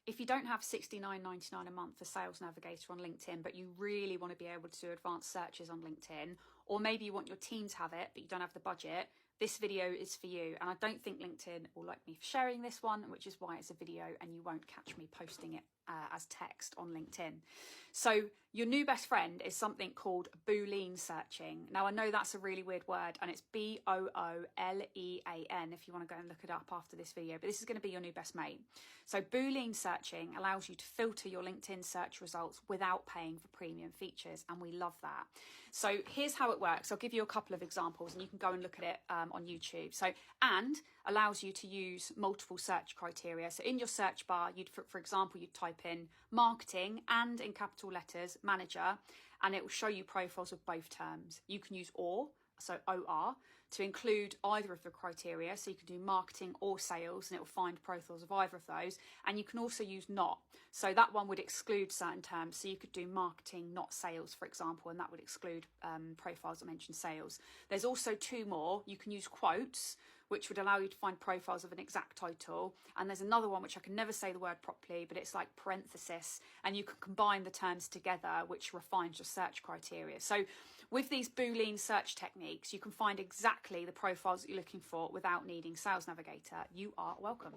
if you don't have $69.99 a month for Sales Navigator on LinkedIn, but you really want to be able to do advanced searches on LinkedIn, or maybe you want your team to have it, but you don't have the budget, this video is for you. And I don't think LinkedIn will like me for sharing this one, which is why it's a video and you won't catch me posting it as text on LinkedIn. So your new best friend is something called Boolean searching. Now I know that's a really weird word, and it's BOOLEAN if you want to go and look it up after this video, but this is going to be your new best mate. So Boolean searching allows you to filter your LinkedIn search results without paying for premium features, and we love that. So here's how it works. I'll give you a couple of examples and you can go and look at it on YouTube. So and allows you to use multiple search criteria. So in your search bar, you'd, for example, you'd type in marketing and in capital letters manager, and it will show you profiles of both terms. You can use or, so OR, to include either of the criteria. So you can do marketing or sales and it will find profiles of either of those. And you can also use not. So that one would exclude certain terms. So you could do marketing, not sales, for example, and that would exclude profiles that mention sales. There's also two more. You can use quotes, which would allow you to find profiles of an exact title. And there's another one, which I can never say the word properly, but it's like parenthesis, and you can combine the terms together, which refines your search criteria. So with these Boolean search techniques, you can find exactly the profiles that you're looking for without needing Sales Navigator. You are welcome.